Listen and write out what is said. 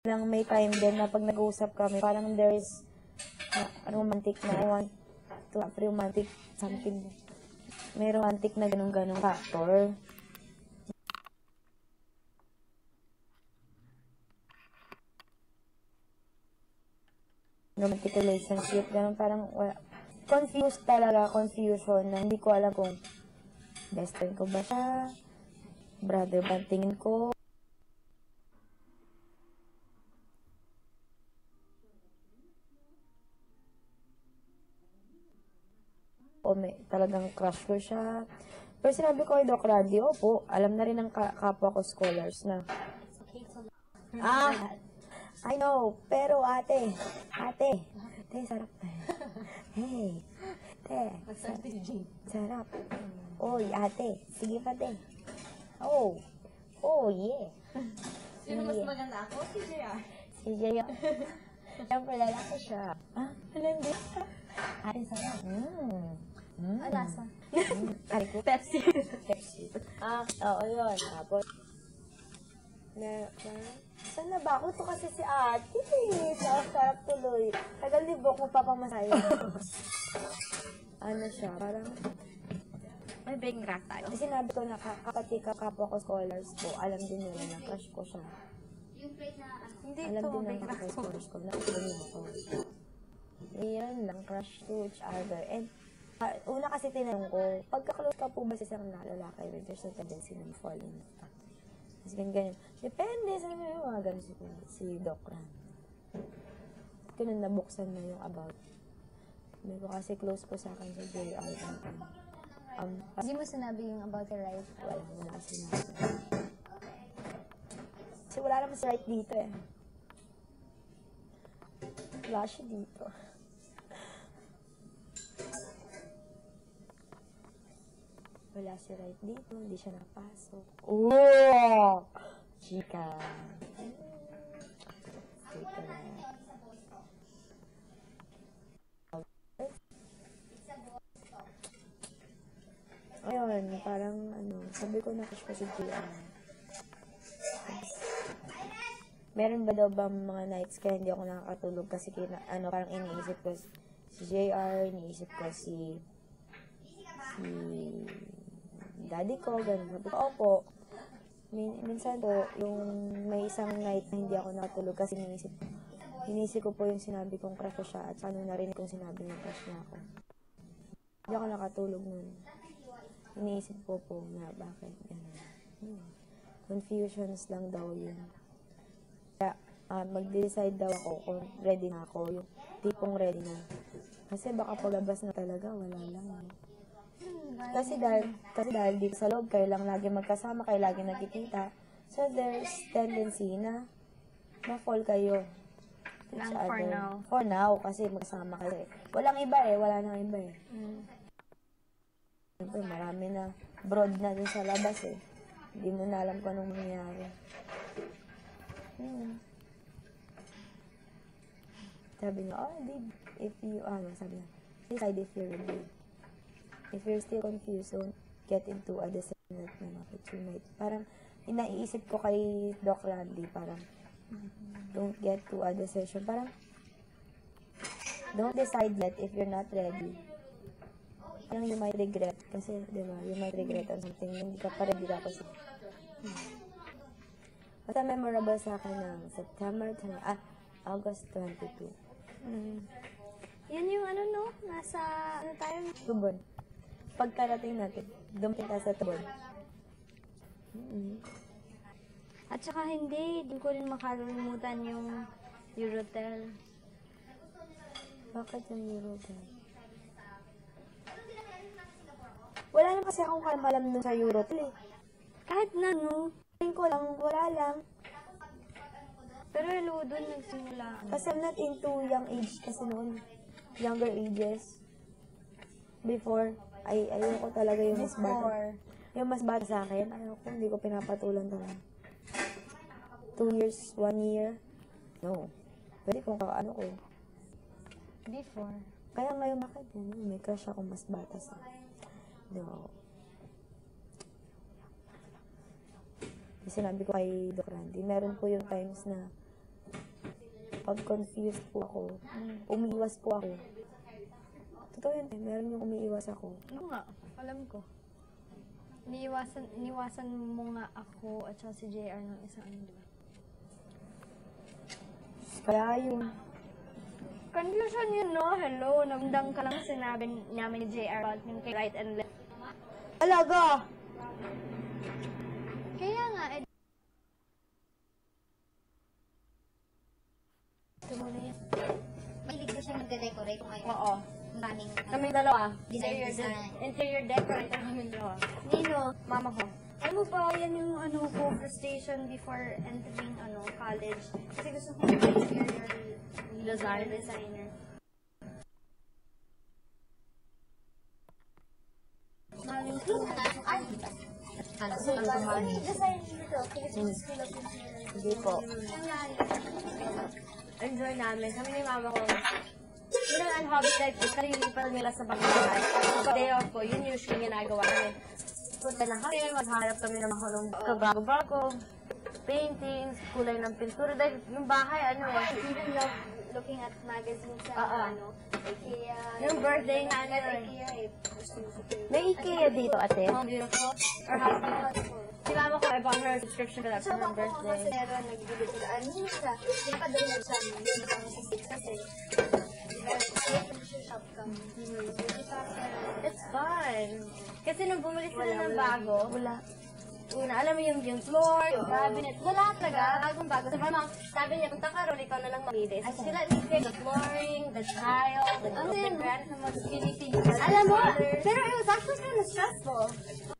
lang may time din na pag nag-uusap kami, parang there is romantic na I want to have romantic something. May romantic na ganun-ganun factor. Romantic relationship, ganun parang confused talaga, confusion na hindi ko alam kung best friend ko ba siya, brother ba tingin ko. O may talagang crush ko siya. Pero sinabi ko kay Doc Randy, opo, alam na rin ng kapwa ko scholars na. I know, pero ate, sarap. Hey, sarap. Oy, ate, sige pa, te. Oh, yeah. Sino mas maganda ako? Si JR. Si JR. Siyempre, lalaki siya. Hindi. Ate, sarap. Alasa. Ay ko. Pepsi. Oo, yun. Tapos, saan na ba? Ako to kasi si ate. Sarap tuloy. Tagal libok mo pa pamasaya. Ano siya, parang, May breaking crack tayo. sinabi ko na kapati kapwa ko scholars ko, alam din nila na crush ko siya. Hindi Alam ito, din ng breaking kapwa crack. scholars ko na ito ko. Ayan lang, crush to each other. And, una kasi tinanong ko, pagka-close ka po ba sa isang lalaki, there's a tendency na fall in love. Kasi ganyan. Depende sa mga ganun si Doc Ran. Kaya nung nabuksan na yung about. May ko kasi close po sa akin sa JR. Hindi mo sinabi yung about your life. Wala mo na kasi natin. Kasi wala naman si right dito eh. Wala siya dito. Wala si right dito, hindi siya napasok. Oh! Chika. Ayun, parang sabi ko na crush ko si JR. Meron ba daw ba mga nights kaya hindi ako nakakatulog kasi parang iniisip ko si JR, iniisip ko si daddy ko, ganun. Sabi ko, opo. Minsan po, yung may isang night na hindi ako nakatulog kasi iniisip ko po yung sinabi kong crush ko siya at saan narinig kong sinabi yung crush niya ako. Hindi ako nakatulog nun. Iniisip ko po na bakit ganun. Confusions lang daw yun. Kaya, mag-decide daw ako kung ready na ako, yung tipong ready na. Kasi baka paglabas na talaga, wala lang. Kasi dahil dito sa loob, kayo lang lagi magkasama, kayo lagi nagkikita. So, there's tendency na ma-fall kayo. For now. For now, kasi magkasama kayo. Walang iba wala nang iba eh. Siyempre, marami na broad na din sa labas eh. Hindi mo na alam kung anong mangyayari. Sabi niya, if you, sabi niya, decide if you're ready. If you're still confused, don't get into a decision that you might. Parang, inaiisip ko kay Doc Randy, parang, don't get to a decision. Parang, don't decide yet if you're not ready. Parang you might regret. Kasi, di ba, you might regret on something. Hindi ka pa ready tapos. Basta memorable sa akin ng August 22. Yan yung nasa, tayo? Tubon. Pagkarating natin, dumating tayo sa Tubon. At saka hindi ko rin makalimutan yung Eurotel. Bakit yung Eurotel? Wala naman kasi akong kamalam nun sa Eurotel eh. Kahit na Tingin ko lang, wala lang. pero hello, doon nagsimula. Kasi I'm not into young age kasi noon. Younger ages. Before, ayoko talaga yung mas bata. Yung mas bata sa akin, ayoko, hindi ko pinapatulan talaga. 2 years, 1 year. No. Pwede kung ano ko. Before. Kaya ngayon bakit may crush ako mas bata sa akin. No. Sinabi ko kay Doc Randy, meron po yung times na pag confused po ako, umiiwas po ako. Totoo yun, meron yung umiiwas ako. Oo nga, alam ko. Niwasan mo nga ako at saka si JR ng isang ano, di ba? Kaya yun. Confusion yun, no? Hello, namdang ka lang sinabi namin ni JR about yung kay right and left. Alaga! Kaya nga, Mahilig ko siya magde-decorate ngayon. oo. Maraming Kami dalawa. Design. Interior decorator kami dalawa. Nino, mama ko. Alam mo ba, yan yung ano ko, frustration before entering college. Kasi gusto ko interior designer. Maraming design dito. Hindi po. Enjoy namin. Kami ni mama ko. Yun ang hobby life ko. Sarili pa nila sa pagkakas. Pag day off ko, yun usually ginagawa kami. Punta lang kami, magharap kami ng mga kabago-bago, paintings, kulay ng pintura. Dahil yung bahay, Even looking at magazines sa IKEA. yung birthday na IKEA May IKEA dito, ate. How beautiful. Or how beautiful. Si mama ko, I bought her a subscription for that for her birthday. Pero nagbili ko ano siya. Hindi pa doon siya. Hindi pa sa six kasi. Shop kami. It's fun. Kasi nung bumili sila ng bago, Wala. una, alam mo yung floor, yung cabinet, wala talaga, bagong bago. So, mama, sabi niya, punta ka ron, ikaw na lang malinis. So, sila nag the flooring, the tile, the granite, the mga pinipili. Alam mo, pero it was actually kind of stressful.